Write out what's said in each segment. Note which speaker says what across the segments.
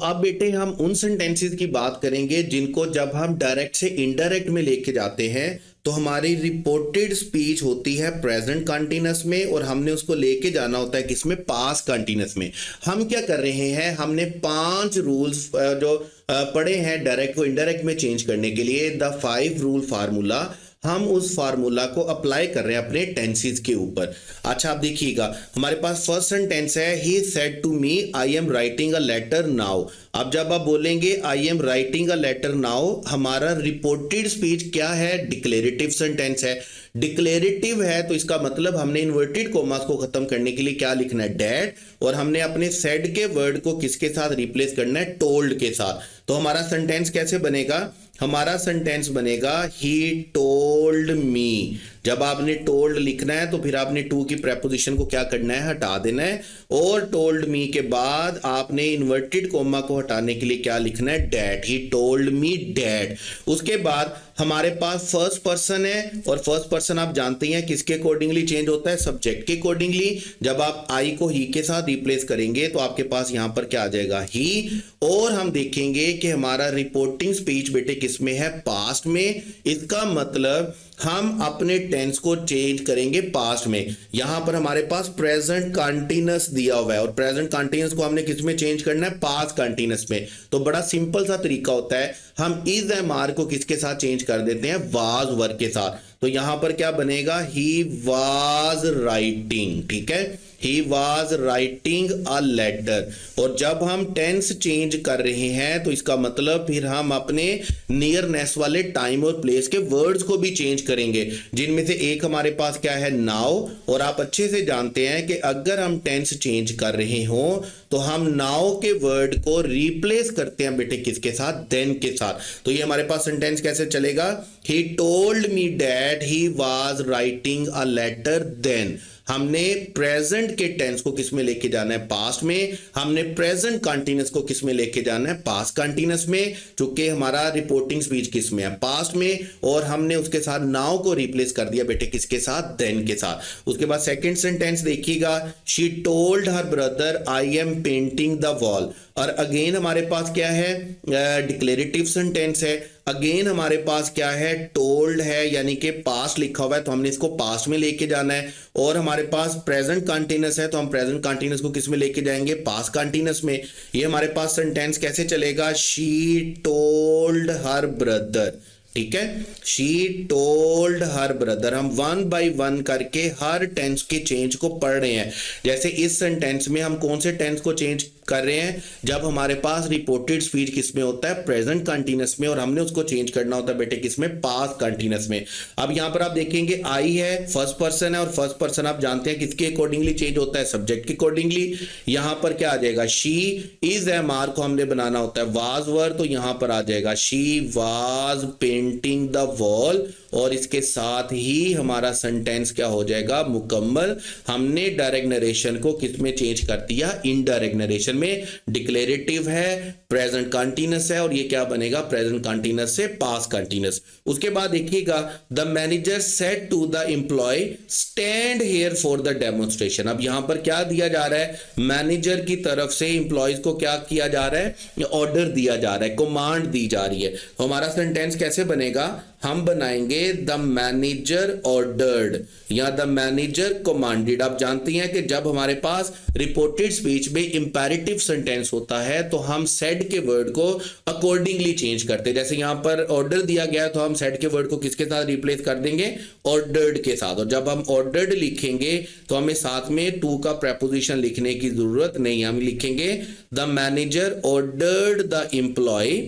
Speaker 1: अब बेटे हम उन सेंटेंसेस की बात करेंगे जिनको जब हम डायरेक्ट से इनडायरेक्ट में लेके जाते हैं तो हमारी रिपोर्टेड स्पीच होती है प्रेजेंट कंटीन्यूअस में और हमने उसको लेके जाना होता है किसमें, पास्ट कंटीन्यूअस में। हम क्या कर रहे हैं, हमने 5 रूल्स जो पढ़े हैं डायरेक्ट को इनडायरेक्ट में चेंज करने के लिए, द 5 रूल फार्मूला, हम उस फार्मूला को अप्लाई कर रहे हैं अपने टेंसेस के ऊपर। अच्छा आप देखिएगा, हमारे पास फर्स्ट सेंटेंस है, he said to me I am writing a letter now. अब जब आप बोलेंगे I am writing a letter now, हमारा रिपोर्टेड स्पीच क्या है, डिक्लेरेटिव सेंटेंस है। डिक्लेरेटिव है तो इसका मतलब हमने इन्वर्टेड कोमास को खत्म करने के लिए क्या लिखना है, डैड, और हमने अपने सेड के वर्ड को किसके साथ रिप्लेस करना है, टोल्ड के साथ। तो हमारा सेंटेंस कैसे बनेगा, हमारा सेंटेंस बनेगा ही टोल्ड मी। जब आपने टोल्ड लिखना है तो फिर आपने टू की प्रेपोजिशन को क्या करना है, हटा देना है, और टोल्ड मी के बाद आपने इन्वर्टेड कोमा को हटाने के लिए क्या लिखना है, डैड, ही टोल्ड मी डैड। उसके बाद हमारे पास फर्स्ट पर्सन है, और फर्स्ट पर्सन आप जानते हैं किसके अकॉर्डिंगली चेंज होता है, सब्जेक्ट के अकॉर्डिंगली। जब आप आई को ही के साथ रिप्लेस करेंगे तो आपके पास यहां पर क्या आ जाएगा, ही। और हम देखेंगे कि हमारा रिपोर्टिंग स्पीच बेटे किसमें है, पास्ट में। इसका मतलब हम अपने टेंस को चेंज करेंगे पास्ट में। यहां पर हमारे पास प्रेजेंट कंटीन्यूअस दिया हुआ है और प्रेजेंट कंटीन्यूअस को हमने किस में चेंज करना है, पास्ट कंटीन्यूअस में। तो बड़ा सिंपल सा तरीका होता है, हम इज एम आर को किसके साथ चेंज कर देते हैं, वाज वर्ब के साथ। तो यहां पर क्या बनेगा, ही वाज राइटिंग, ठीक है, he was writing a letter. और जब हम टेंस चेंज कर रहे हैं तो इसका मतलब फिर हम अपने नियरनेस वाले टाइम और प्लेस के वर्ड्स को भी चेंज करेंगे, जिनमें से एक हमारे पास क्या है, नाउ। और आप अच्छे से जानते हैं कि अगर हम टेंस चेंज कर रहे हो तो हम नाउ के वर्ड को रिप्लेस करते हैं बेटे किसके साथ, देन के साथ। तो ये हमारे पास सेंटेंस कैसे चलेगा, he told me that he was writing a letter then. हमने प्रेजेंट के टेंस को किस में लेके जाना है, पास्ट में। हमने प्रेजेंट कंटीन्यूअस को किस में लेके जाना है, पास्ट कंटीन्यूअस में, चूंकि हमारा रिपोर्टिंग स्पीच किस में है, पास्ट में। और हमने उसके साथ नाउ को रिप्लेस कर दिया बेटे किसके साथ, देन के साथ। उसके बाद सेकंड सेंटेंस देखिएगा, she told her brother I am painting the wall. और अगेन हमारे पास क्या है, डिक्लेरेटिव सेंटेंस है। अगेन हमारे पास क्या है, टोल्ड है, यानी कि पास्ट लिखा हुआ है तो हमने इसको पास्ट में लेके जाना है। और हमारे पास प्रेजेंट कंटीन्यूअस है तो हम प्रेजेंट कंटीन्यूअस को किस में लेके जाएंगे, पास्ट कंटीन्यूअस में। ये हमारे पास सेंटेंस कैसे चलेगा, शी टोल्ड हर ब्रदर, ठीक है, शी टोल्ड हर ब्रदर। हम 1 बाय 1 करके हर टेंस के चेंज को पढ़ रहे हैं। जैसे इस सेंटेंस में हम कौन से टेंस को चेंज कर रहे हैं, जब हमारे पास रिपोर्टेड स्पीच किसमें होता है, प्रेजेंट कंटीन्यूअस में, और हमने उसको चेंज करना होता है बेटे किसमें, पास्ट कंटीन्यूअस में। अब यहां पर आप देखेंगे आई है, फर्स्ट पर्सन है, और फर्स्ट पर्सन आप जानते हैं किसके अकॉर्डिंगली चेंज होता है, सब्जेक्ट के अकॉर्डिंगली। यहां पर क्या आ जाएगा, शी। इज एम आर को हमने बनाना होता है वाज वर्ब, तो यहां पर आ जाएगा she was painting the wall. और इसके साथ ही हमारा सेंटेंस क्या हो जाएगा, मुकम्मल। हमने डायरेक्ट नरेशन को किस में चेंज कर दिया, इनडायरेक्ट नरेशन में। डिक्लेरेटिव है, प्रेजेंट कंटीन्यूअस है, और ये क्या बनेगा, प्रेजेंट कंटीन्यूअस से पास्ट कंटीन्यूअस। उसके बाद देखिएगा, the manager said to the employee stand here for the demonstration. अब यहां पर क्या दिया जा रहा है, मैनेजर की तरफ से एम्प्लॉयज को क्या किया जा रहा है, ऑर्डर दिया जा रहा है, कमांड दी जा रही है। तो हमारा सेंटेंस कैसे बनेगा, हम बनाएंगे द मैनेजर ऑर्डर्ड या द मैनेजर कमांडेड। आप जानते हैं कि जब हमारे पास रिपोर्टेड स्पीच में इंपेरेटिव सेंटेंस होता है तो हम सेड के वर्ड को अकॉर्डिंगली चेंज करते हैं। जैसे यहां पर ऑर्डर दिया गया तो हम सेड के वर्ड को किसके साथ रिप्लेस कर देंगे, ऑर्डर्ड के साथ। और जब हम ऑर्डर्ड लिखेंगे तो हमें साथ में टू का प्रेपोजिशन लिखने की जरूरत नहीं, हम लिखेंगे the manager ordered the employee.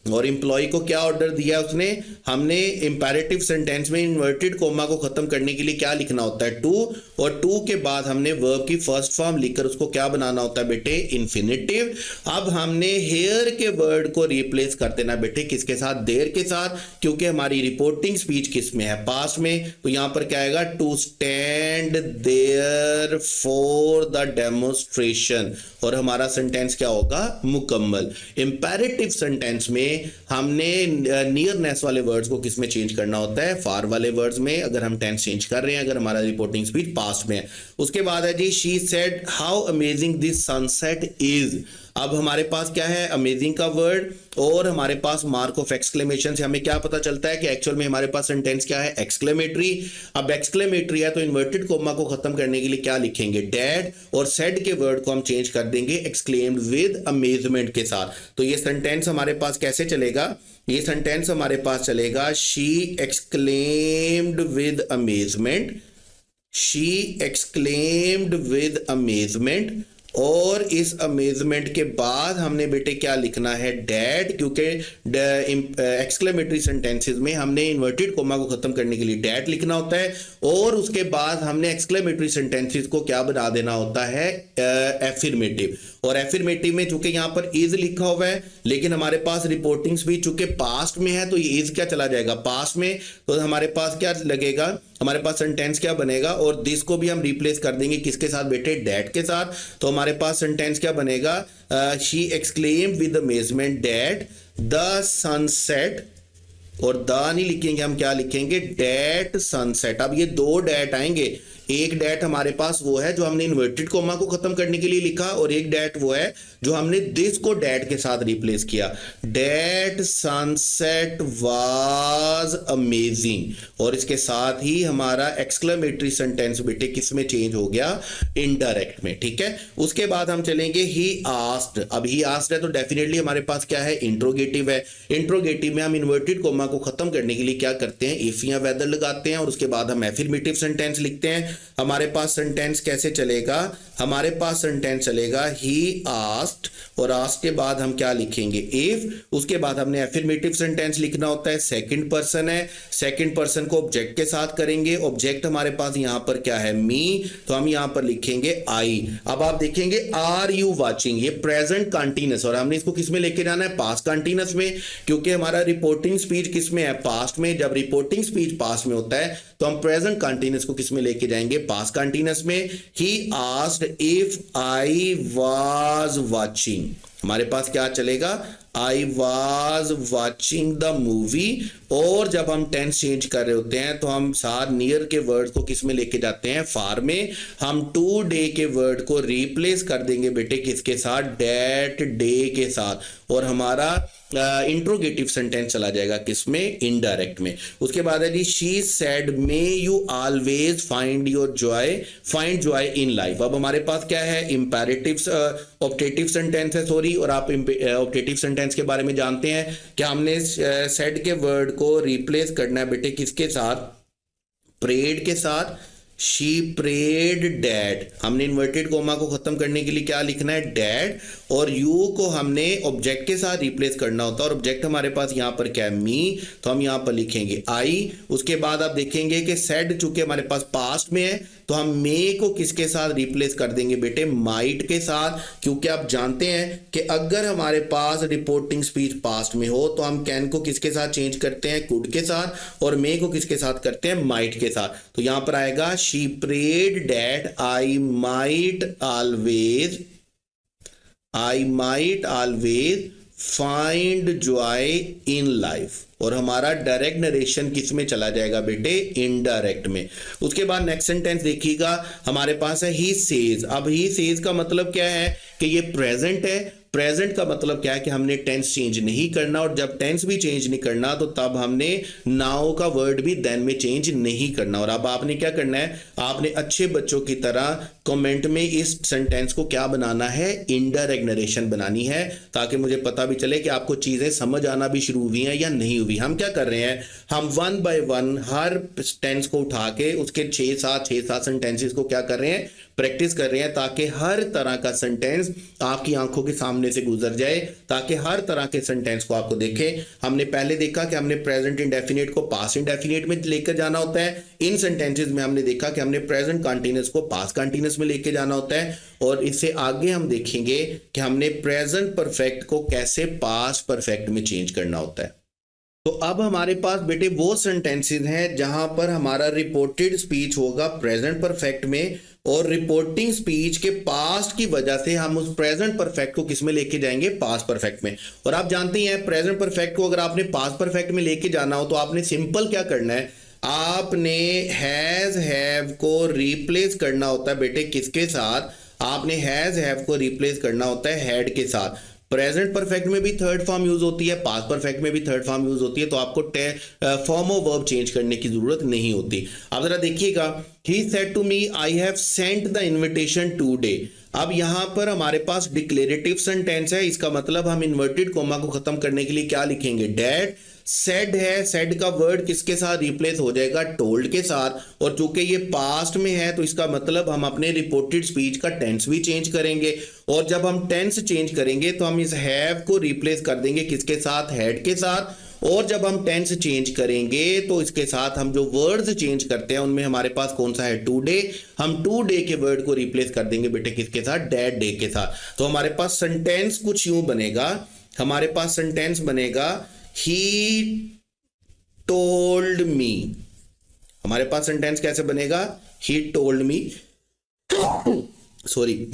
Speaker 1: और एम्प्लॉय को क्या ऑर्डर दिया उसने, हमने इंपेरेटिव सेंटेंस में इन्वर्टेड कोमा को खत्म करने के लिए क्या लिखना होता है, टू। और टू के बाद हमने वर्ब की फर्स्ट फॉर्म लिखकर उसको क्या बनाना होता है बेटे, इन्फिनिटिव। अब हमने हेयर के वर्ड को रिप्लेस कर देना बेटे किसके साथ, देयर के साथ, क्योंकि हमारी रिपोर्टिंग स्पीच किस में है, पास्ट में। तो यहां पर क्या आएगा, to stand there for the demonstration. और हमारा सेंटेंस क्या होगा, मुकम्मल। इंपेरेटिव सेंटेंस में हमने नियरनेस वाले वर्ड्स को किस में चेंज करना होता है, फार वाले वर्ड्स में, अगर हम टेंस चेंज कर रहे हैं, अगर हमारा रिपोर्टिंग स्पीच पास्ट में है। उसके बाद है जी, she said how amazing this sunset is. अब हमारे पास क्या है, अमेजिंग का वर्ड और हमारे पास मार्क ऑफ एक्सक्लेमेशन से हमें क्या पता चलता है कि एक्चुअल में हमारे पास सेंटेंस क्या है, एक्सक्लेमेटरी। अब एक्सक्लेमेटरी है तो इन्वर्टेड कोमा को खत्म करने के लिए क्या लिखेंगे, डैड, और सेड के वर्ड को हम चेंज कर देंगे एक्सक्लेम्ड विद अमेजमेंट के साथ। तो ये सेंटेंस हमारे पास कैसे चलेगा, ये सेंटेंस हमारे पास चलेगा she exclaimed with amazement, she exclaimed with amazement, और इस अमेजमेंट के बाद हमने बेटे क्या लिखना है, डैड, क्योंकि एक्सक्लेमेटरी सेंटेंसेस में हमने इन्वर्टेड कोमा को खत्म करने के लिए डैड लिखना होता है, और उसके बाद हमने एक्सक्लेमेटरी सेंटेंसेस को क्या बना देना होता है, एफर्मेटिव। और एफर्मेटिव में चूंकि यहां पर इज लिखा हुआ है लेकिन हमारे पास रिपोर्टिंग स्पीच चूंकि पास्ट में है तो ये इज क्या चला जाएगा पास्ट में, तो हमारे पास क्या लगेगा, हमारे पास सेंटेंस क्या बनेगा, और दिस को भी हम रिप्लेस कर देंगे किसके साथ बेटे, डैड के साथ। तो हमारे पास सेंटेंस क्या बनेगा, she exclaimed with amazement dad the sunset, और द नहीं लिखेंगे हम, क्या लिखेंगे, डैट सनसेट। अब ये दो डैट आएंगे, एक डैट हमारे पास वो है जो हमने इन्वर्टेड कोमा को खत्म करने के लिए लिखा, और एक डैट वो है जो हमने दिस को डैट के साथ रिप्लेस किया, डैट सनसेट वाज अमेजिंग, और इसके साथ ही हमारा एक्सक्लेमेटरी सेंटेंस बेटे किस में चेंज हो गया, इनडायरेक्ट में, ठीक है। उसके बाद हम चलेंगे ही आस्क्ड। अब ही आस्क्ड है तो डेफिनेटली हमारे पास क्या है, इंट्रोगेटिव है। इंट्रोगेटिव में हम इन्वर्टेड कोमा को खत्म करने के लिए क्या करते हैं, इफ या वेदर लगाते हैं, और उसके बाद हम एफर्मेटिव सेंटेंस लिखते हैं। हमारे पास सेंटेंस कैसे चलेगा, हमारे पास सेंटेंस चलेगा ही आस्क्ड, और आस्क्ड के बाद हम क्या लिखेंगे, इफ, उसके बाद हमने एफर्मेटिव सेंटेंस लिखना होता है, सेकंड पर्सन है, सेकंड पर्सन को ऑब्जेक्ट के साथ करेंगे, ऑब्जेक्ट हमारे पास यहां पर क्या है, मी, तो हम यहां पर लिखेंगे आई। अब आप देखेंगे आर यू वाचिंग, ये प्रेजेंट कंटीन्यूअस, और हमने इसको किस में लेके जाना है, पास्ट कंटीन्यूअस में, क्योंकि हमारा रिपोर्टिंग स्पीच किस में है, पास्ट में। जब रिपोर्टिंग स्पीच पास्ट में होता है तो हम प्रेजेंट कंटीन्यूअस को किस में लेके जाएंगे, पास्ट कंटीन्यूअस में। He asked if I was watching, हमारे पास क्या चलेगा, I was watching the movie, और जब हम टेंस चेंज कर रहे होते हैं तो हम सार नियर के वर्ड को किस में लेके जाते हैं, फार में। हम टू डे के वर्ड को रिप्लेस कर देंगे बेटे किसके साथ, डेट डे के साथ, और हमारा इंट्रोगेटिव सेंटेंस चला जाएगा किसमें, इनडायरेक्ट में। उसके बाद है जी she said may you always find your joy, find joy in life. अब हमारे पास क्या है, इंपेरेटिव ऑप्टेटिव सेंटेंस है, सॉरी, और आप ऑप्टेटिव सेंटेंस के बारे में जानते हैं कि हमने सेड के वर्ड को रिप्लेस करना है बेटे किसके साथ, प्रेड के साथ। शी प्रेड डैड, हमने इन्वर्टेड कोमा को खत्म करने के लिए क्या लिखना है, डैड, और यू को हमने ऑब्जेक्ट के साथ रिप्लेस करना होता है, और ऑब्जेक्ट हमारे पास यहां पर क्या है, मी, तो हम यहां पर लिखेंगे आई। उसके बाद आप देखेंगे कि सेड चूंकि हमारे पास पास्ट में है तो हम मे को किसके साथ रिप्लेस कर देंगे बेटे, माइट के साथ, क्योंकि आप जानते हैं कि अगर हमारे पास रिपोर्टिंग स्पीच पास्ट में हो तो हम कैन को किसके साथ चेंज करते हैं, कुड के साथ, और मे को किसके साथ करते हैं, माइट के साथ। तो यहां पर आएगा she prayed that I might always find joy in life, और हमारा डायरेक्ट नरेशन किस में चला जाएगा बेटे, इनडायरेक्ट में। उसके बाद नेक्स्ट सेंटेंस देखिएगा, हमारे पास है ही सेज। अब ही सेज का मतलब क्या है कि ये प्रेजेंट है। प्रेजेंट का मतलब क्या है कि हमने टेंस चेंज नहीं करना, और जब टेंस भी चेंज नहीं करना तो तब हमने नाउ का वर्ड भी देन में चेंज नहीं करना। और अब आपने क्या करना है, आपने अच्छे बच्चों की तरह कमेंट में इस सेंटेंस को क्या बनाना है, इनडायरेक्ट नरेशन बनानी है, ताकि मुझे पता भी चले कि आपको चीजें समझ आना भी शुरू हुई हैं या नहीं हुई। हम क्या कर रहे हैं, हम वन बाय वन हर टेंस को उठा के उसके 6-7 सेंटेंसेस को क्या कर रहे हैं, प्रैक्टिस कर रहे हैं, ताकि हर तरह का सेंटेंस आपकी आंखों के सामने से गुजर जाए, ताकि हर तरह के सेंटेंस को आपको देखें। हमने पहले देखा कि हमने प्रेजेंट इंडेफिनिट को पास्ट इंडेफिनिट में लेकर जाना होता है। इन सेंटेंसेस में हमने देखा कि हमने प्रेजेंट कंटीन्यूअस को पास्ट कंटीन्यूअस में लेके जाना होता है, और इससे आगे हम देखेंगे कि हमने प्रेजेंट परफेक्ट को कैसे पास्ट परफेक्ट में चेंज करना होता है। तो अब हमारे पास बेटे वो सेंटेंसेस हैं जहां पर हमारा रिपोर्टेड स्पीच होगा प्रेजेंट परफेक्ट में, और रिपोर्टिंग स्पीच के पास्ट की वजह से हम उस प्रेजेंट परफेक्ट को किस में लेके जाएंगे, पास्ट परफेक्ट में। और आप जानते हैं प्रेजेंट परफेक्ट को अगर आपने पास्ट परफेक्ट में लेके जाना हो तो आपने सिंपल क्या करना है, आपने हैज हैव को रिप्लेस करना होता है बेटे किसके साथ, आपने हैज हैव को रिप्लेस करना होता है हैड के साथ। प्रेजेंट परफेक्ट में भी थर्ड फॉर्म यूज होती है, पास्ट परफेक्ट में भी थर्ड फॉर्म यूज होती है, तो आपको फॉर्म ऑफ वर्ब चेंज करने की जरूरत नहीं होती। अब जरा देखिएगा, he said to me I have sent the invitation today. अब यहां पर हमारे पास डिक्लेरेटिव सेंटेंस है, इसका मतलब हम इन्वर्टेड कोमा को खत्म करने के लिए क्या लिखेंगे, डैड। सेड है, सेड का वर्ड किसके साथ रिप्लेस हो जाएगा, टोल्ड के साथ, और चूंकि ये पास्ट में है तो इसका मतलब हम अपने रिपोर्टेड स्पीच का टेंस भी चेंज करेंगे, और जब हम टेंस चेंज करेंगे तो हम इस हैव को रिप्लेस कर देंगे किसके साथ, हैड के साथ, और जब हम टेंस चेंज करेंगे तो इसके साथ हम जो वर्ड्स चेंज करते हैं उनमें हमारे पास कौन सा है, टुडे। हम टुडे के वर्ड को रिप्लेस कर देंगे बेटे किसके साथ, डैड डे के साथ। तो हमारे पास सेंटेंस कुछ यूं बनेगा, हमारे पास सेंटेंस बनेगा ही टोल्ड मी। हमारे पास सेंटेंस कैसे बनेगा, ही टोल्ड मी। सॉरी,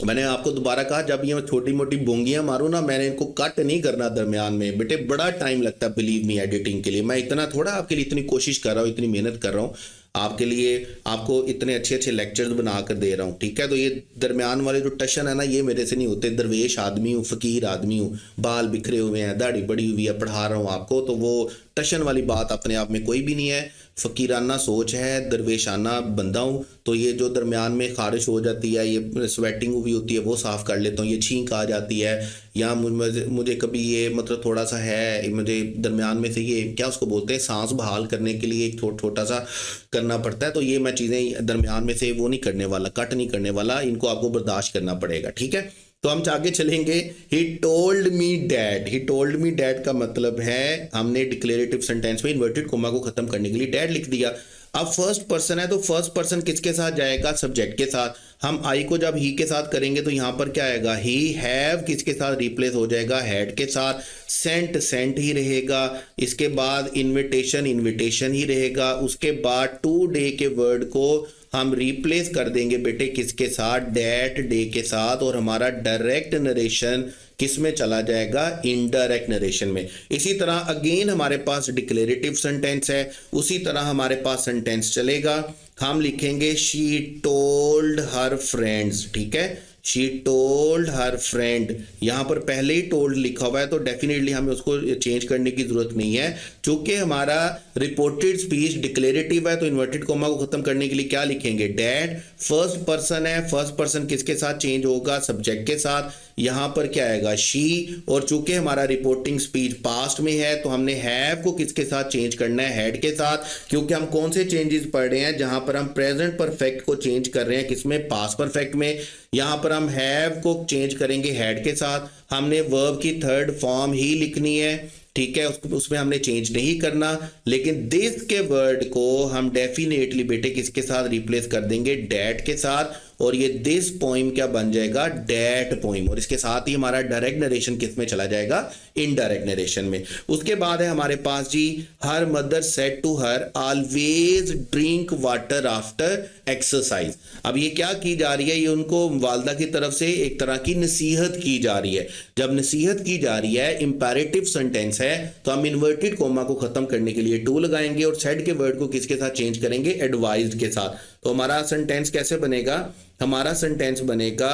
Speaker 1: मैंने आपको दोबारा कहा, जब ये छोटी मोटी बोंगियां मारूं ना, मैंने इनको कट नहीं करना दरमियान में बेटे, बड़ा टाइम लगता है बिलीव मी एडिटिंग के लिए। मैं इतना थोड़ा आपके लिए इतनी कोशिश कर रहा हूँ, इतनी मेहनत कर रहा हूँ आपके लिए, आपको इतने अच्छे अच्छे लेक्चर्स बना कर दे रहा हूँ, ठीक है। तो ये दरमियान वाले जो टशन है ना, ये मेरे से नहीं होते। दरवेश आदमी हूँ, फकीर आदमी हूँ, बाल बिखरे हुए हैं, दाढ़ी बड़ी हुई है, पढ़ा रहा हूँ आपको, तो वो टशन वाली बात अपने आप में कोई भी नहीं है। फ़कीराना सोच है, दरवेशाना बंदा हूँ, तो ये जो दरमियान में खारिश हो जाती है, ये स्वेटिंग भी होती है, वो साफ़ कर लेता हूँ। ये छींक आ जाती है, या मुझे कभी ये मतलब थोड़ा सा है, मुझे दरमियान में से ये क्या उसको बोलते हैं, सांस बहाल करने के लिए एक छोटा सा करना पड़ता है, तो ये मैं चीज़ें दरमियान में से वो नहीं करने वाला, कट नहीं करने वाला, इनको आपको बर्दाश्त करना पड़ेगा, ठीक है। तो हम आगे चलेंगे, ही टोल्ड मी डैड। ही टोल्ड मी डैड का मतलब है हमने डिक्लेरेटिव सेंटेंस में इन्वर्टेड कोमा को खत्म करने के लिए डैड लिख दिया। अब फर्स्ट पर्सन है तो फर्स्ट पर्सन किसके साथ जाएगा, सब्जेक्ट के साथ। हम आई को जब ही के साथ करेंगे तो यहां पर क्या आएगा, ही। हैव किसके साथ रिप्लेस हो जाएगा, हैड के साथ। सेंट सेंट ही रहेगा। इसके बाद इनविटेशन इनविटेशन ही रहेगा। उसके बाद टू डे के वर्ड को हम रिप्लेस कर देंगे बेटे किसके साथ, डैट डे के साथ, और हमारा डायरेक्ट नरेशन किस में चला जाएगा, इनडायरेक्ट नरेशन में। इसी तरह अगेन हमारे पास डिक्लेरेटिव सेंटेंस है, उसी तरह हमारे पास सेंटेंस चलेगा। हम लिखेंगे शी टोल्ड हर फ्रेंड्स, ठीक है, शी टोल्ड हर फ्रेंड। यहां पर पहले ही टोल्ड लिखा हुआ है तो डेफिनेटली हमें उसको चेंज करने की जरूरत नहीं है। चूंकि हमारा रिपोर्टेड स्पीच डिक्लेरेटिव है तो इन्वर्टेड कोमा को खत्म करने के लिए क्या लिखेंगे, डैड। फर्स्ट पर्सन है, फर्स्ट पर्सन किसके साथ चेंज होगा, सब्जेक्ट के साथ। यहां पर क्या आएगा, शी। और चूंकि हमारा रिपोर्टिंग स्पीच पास्ट में है तो हमने हैव को किसके साथ चेंज करना है, हैड के साथ। क्योंकि हम कौन से चेंजेस पढ़ रहे हैं, जहां पर हम प्रेजेंट परफेक्ट को चेंज कर रहे हैं किसमें, पास्ट परफेक्ट में। यहां पर हम हैव को चेंज करेंगे हैड के साथ। हमने वर्ब की थर्ड फॉर्म ही लिखनी है, ठीक है, उसमें हमने चेंज नहीं करना। लेकिन दिस के वर्ड को हम डेफिनेटली बेटे किसके साथ रिप्लेस कर देंगे, डैट के साथ। और ये दिस पोइम क्या बन जाएगा, डैट पोइम। और इसके साथ ही हमारा डायरेक्ट नरेशन किस में चला जाएगा, इनडायरेक्ट नरेशन में। उसके बाद है हमारे पास जी, her mother said to her always drink water after exercise. अब ये क्या की जा रही है, ये उनको वालदा की तरफ से एक तरह की नसीहत की जा रही है। जब नसीहत की जा रही है, इंपेरेटिव सेंटेंस है, तो हम इन्वर्टेड कोमा को खत्म करने के लिए टू लगाएंगे और सेड के वर्ड को किसके साथ चेंज करेंगे, एडवाइज्ड के साथ। तो हमारा सेंटेंस कैसे बनेगा, हमारा सेंटेंस बनेगा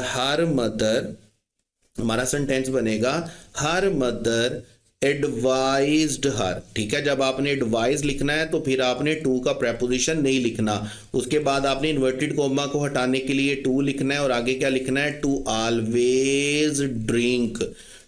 Speaker 1: हर मदर, हमारा सेंटेंस बनेगा हर मदर एडवाइज्ड हर, ठीक है। जब आपने एडवाइज लिखना है तो फिर आपने टू का प्रेपोजिशन नहीं लिखना। उसके बाद आपने इन्वर्टेड कोमा को हटाने के लिए टू लिखना है और आगे क्या लिखना है, टू ऑलवेज ड्रिंक,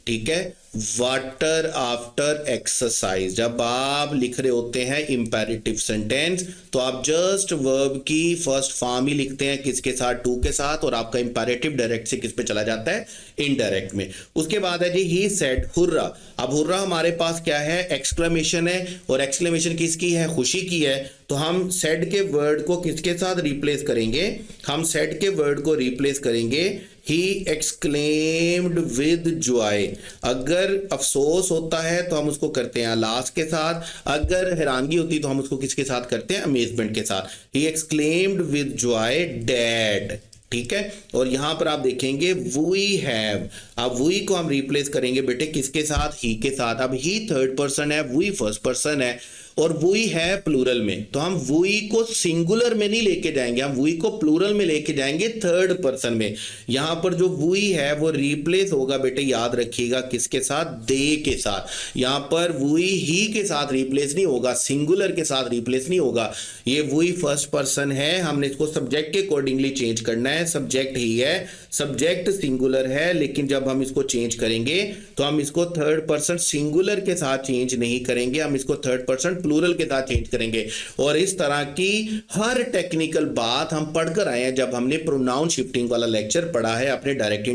Speaker 1: ठीक है, वाटर आफ्टर एक्सरसाइज। जब आप लिख रहे होते हैं इंपेरेटिव सेंटेंस तो आप जस्ट वर्ब की फर्स्ट फॉर्म ही लिखते हैं किसके साथ, टू के साथ, और आपका इंपेरेटिव डायरेक्ट से किस पे चला जाता है, इनडायरेक्ट में। उसके बाद है जी, ही सेड हुर्रा। अब हुर्रा हमारे पास क्या है, एक्सक्लेमेशन है, और एक्सक्लेमेशन किसकी है, खुशी की है। तो हम सेड के वर्ड को किसके साथ रिप्लेस करेंगे, हम सेड के वर्ड को रिप्लेस करेंगे ही एक्सक्लेम्ड विद जॉय। अगर अफसोस होता है तो हम उसको करते हैं अलास के साथ, अगर हैरानगी होती है तो हम उसको किसके साथ करते हैं, अमेजमेंट के साथ। He exclaimed with Joy dad, ठीक है। और यहां पर आप देखेंगे वी हैव, अब वी को हम रिप्लेस करेंगे बेटे किसके साथ, ही के साथ। अब ही थर्ड पर्सन है, वी फर्स्ट पर्सन है। और वही है प्लूरल में, तो हम वही को सिंगुलर में नहीं लेके जाएंगे, हम वही को प्लूरल में लेके जाएंगे थर्ड पर्सन में। यहां पर जो वही है वो रिप्लेस होगा बेटे, याद रखिएगा किसके साथ, दे के साथ। यहां पर वही ही के साथ रिप्लेस नहीं होगा, सिंगुलर के साथ रिप्लेस नहीं होगा। ये वही फर्स्ट पर्सन है, हमने इसको सब्जेक्ट के अकॉर्डिंगली चेंज करना है। सब्जेक्ट ही है, सब्जेक्ट सिंगुलर है, लेकिन जब हम इसको चेंज करेंगे तो हम इसको थर्ड पर्सन सिंगुलर के साथ चेंज नहीं करेंगे, हम इसको थर्ड पर्सन प्लूरल के साथ चेंज करेंगे। और इस तरह की हर टेक्निकल बात हम पढ़कर आए हैं जब हमने प्रोनाउन शिफ्टिंग वाला लेक्चर पढ़ा है अपने डायरेक्ट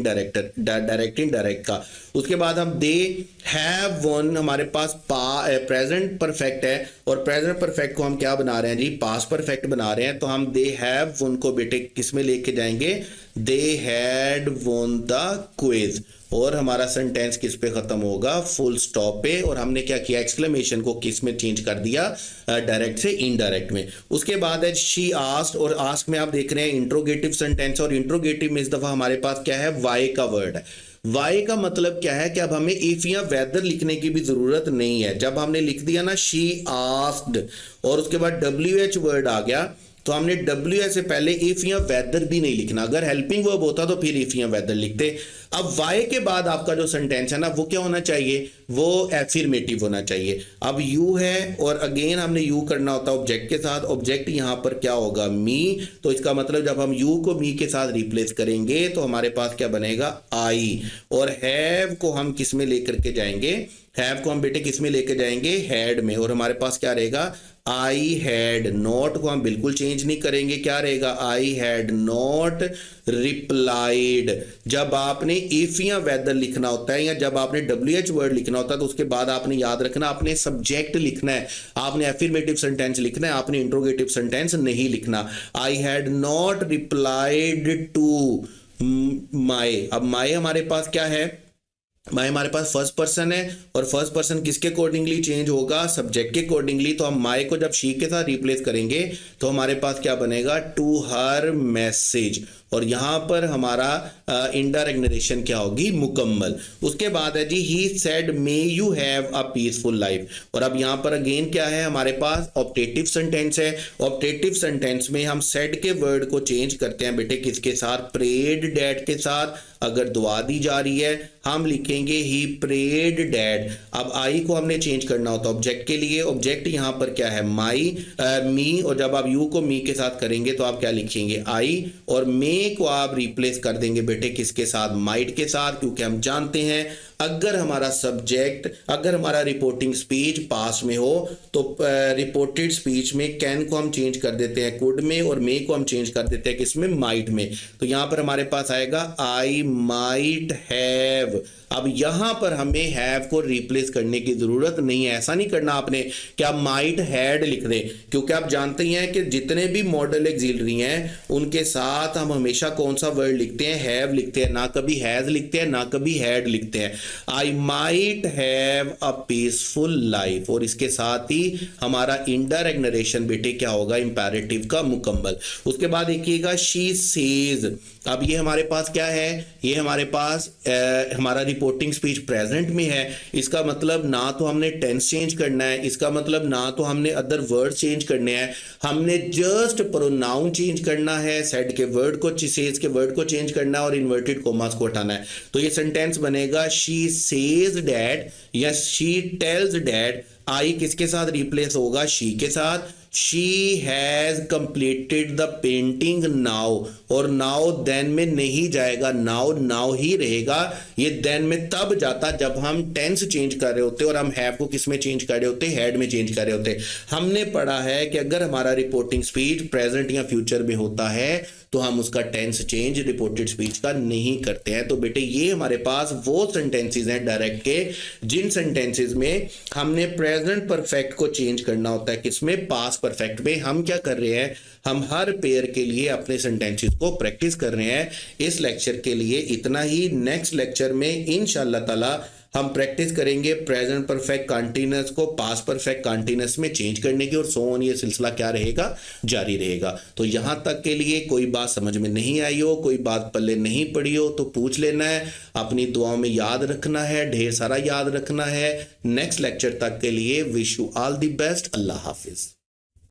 Speaker 1: इनडायरेक्ट का। उसके बाद हम दे हैव वन, हमारे पास प्रेजेंट परफेक्ट है, और प्रेजेंट परफेक्ट को हम क्या बना रहे हैं जी, पास्ट परफेक्ट बना रहे हैं। तो हम दे हैव वन को बेटे किस में लेके जाएंगे, they had one the quiz, और हमारा सेंटेंस किस पे खत्म होगा, फुल स्टॉप पे। और हमने क्या किया, एक्सक्लेमेशन को किस में चेंज कर दिया, डायरेक्ट से इनडायरेक्ट में। उसके बाद है शी आस्क्ड, और आस्क में आप देख रहे हैं इंट्रोगेटिव सेंटेंस, और इंट्रोगेटिव में इस दफा हमारे पास क्या है, वाई का वर्ड है। वाई का मतलब क्या है कि अब हमें इफ या वेदर लिखने की भी जरूरत नहीं है। जब हमने लिख दिया ना शी आस्क्ड और उसके बाद WH वर्ड आ गया, तो हमने WH से पहले इफ या वेदर भी नहीं लिखना। अगर हेल्पिंग वर्ब होता तो फिर इफ या वेदर लिखते। अब वाई के बाद आपका जो सेंटेंस है ना वो क्या होना चाहिए, वो एफर्मेटिव होना चाहिए। अब यू है और अगेन हमने यू करना होता है ऑब्जेक्ट के साथ। ऑब्जेक्ट यहां पर क्या होगा, मी। तो इसका मतलब जब हम यू को मी के साथ रिप्लेस करेंगे तो हमारे पास क्या बनेगा, आई। और हैव को हम किस में लेकर के जाएंगे, हैव को हम बेटे किस में लेके जाएंगे, हैड में। और हमारे पास क्या रहेगा, आई हैड। नॉट को हम बिल्कुल चेंज नहीं करेंगे, क्या रहेगा, आई हैड नॉट रिप्लाइड। जब आपने इफ या वेदर लिखना होता है या जब आपने WH वर्ड लिखना होता है तो उसके बाद आपने याद रखना, आपने सब्जेक्ट लिखना है, आपने एफर्मेटिव सेंटेंस लिखना है, आपने इंट्रोगेटिव सेंटेंस नहीं लिखना। I had not replied to my. अब माई हमारे पास क्या है, माई हमारे पास फर्स्ट पर्सन है, और फर्स्ट पर्सन किसके अकॉर्डिंगली चेंज होगा, सब्जेक्ट के अकॉर्डिंगली। तो हम माई को जब शी के साथ रिप्लेस करेंगे तो हमारे पास क्या बनेगा, टू हर मैसेज। और यहां पर हमारा इनडायरेक्ट नरेशन क्या होगी, मुकम्मल। उसके बाद है जी he said may you have a peaceful life. और अब यहां पर अगेन क्या है, हमारे पास ऑप्टेटिव सेंटेंस है। ऑप्टेटिव सेंटेंस में हम सेड के वर्ड को चेंज करते हैं बेटे किसके साथ, प्रेड डैड के साथ। अगर दुआ दी जा रही है हम लिखेंगे ही प्रेड डैड। अब आई को हमने चेंज करना होता है ऑब्जेक्ट के लिए। ऑब्जेक्ट यहां पर क्या है, माई मी। और जब आप यू को मी के साथ करेंगे तो आप क्या लिखेंगे, आई। और मे को आप रिप्लेस कर देंगे बेटे किसके साथ, माइट के साथ, क्योंकि हम जानते हैं अगर हमारा सब्जेक्ट, अगर हमारा रिपोर्टिंग स्पीच पास में हो तो रिपोर्टेड स्पीच में कैन को हम चेंज कर देते हैं कुड में, और मे को हम चेंज कर देते हैं किसमें, माइट में। तो यहां पर हमारे पास आएगा आई माइट हैव। अब यहां पर हमें हैव को रिप्लेस करने की जरूरत नहीं है। ऐसा नहीं करना आपने कि आप माइट हैड लिख दें, क्योंकि आप जानते ही हैं कि जितने भी मॉडल एक्सिलरी हैं उनके साथ हम हमेशा कौन सा वर्ड लिखते हैं, हैव लिखते हैं, ना कभी हैज लिखते हैं, ना कभी हैड लिखते हैं। I might have a peaceful life. और इसके साथ ही हमारा इनडायरेक्ट नरेशन बेटे क्या होगा, इंपैरेटिव का मुकम्मल। उसके बाद देखिएगा शी सेज। अब ये हमारे पास क्या है, ये हमारे पास हमारा रिपोर्टिंग स्पीच प्रेजेंट में है। इसका मतलब ना तो हमने टेंस चेंज करना है, इसका मतलब ना तो हमने अदर वर्ड चेंज करने हैं, हमने जस्ट प्रोनाउन चेंज करना है, सेड के वर्ड को, सेज के वर्ड को चेंज करना है और इन्वर्टेड कोमास को हटाना है। तो ये सेंटेंस बनेगा शी सेज डैड या शी टेल्स डैड। आई किसके साथ रिप्लेस होगा, शी के साथ। She has completed the painting now. और नाउ देन में नहीं जाएगा, नाउ नाउ ही रहेगा। ये देन में तब जाता जब हम टेंस चेंज कर रहे होते और हम हैव को किस में चेंज कर रहे होते, हैड में चेंज कर रहे होते। हमने पढ़ा है कि अगर हमारा रिपोर्टिंग स्पीच प्रेजेंट या फ्यूचर में होता है तो हम उसका टेंस चेंज रिपोर्टेड स्पीच का नहीं करते हैं। तो बेटे ये हमारे पास वो सेंटेंसेस हैं डायरेक्ट के जिन सेंटेंसेस में हमने प्रेजेंट परफेक्ट को चेंज करना होता है किसमें, पास्ट परफेक्ट में हम क्या कर रहे हैं, हम हर पेयर के लिए अपने सेंटेंसेस को प्रैक्टिस कर रहे हैं। इस लेक्चर के लिए इतना ही। नेक्स्ट लेक्चर में इंशाल्लाह ताला हम प्रैक्टिस करेंगे प्रेजेंट परफेक्ट कंटीन्यूअस को पास्ट परफेक्ट कंटीन्यूअस में चेंज करने की, और सो ऑन ये सिलसिला क्या रहेगा, जारी रहेगा। तो यहाँ तक के लिए कोई बात समझ में नहीं आई हो, कोई बात पल्ले नहीं पड़ी हो तो पूछ लेना है, अपनी दुआओं में याद रखना है, ढेर सारा याद रखना है। नेक्स्ट लेक्चर तक के लिए wish you all the best. Allah Hafiz.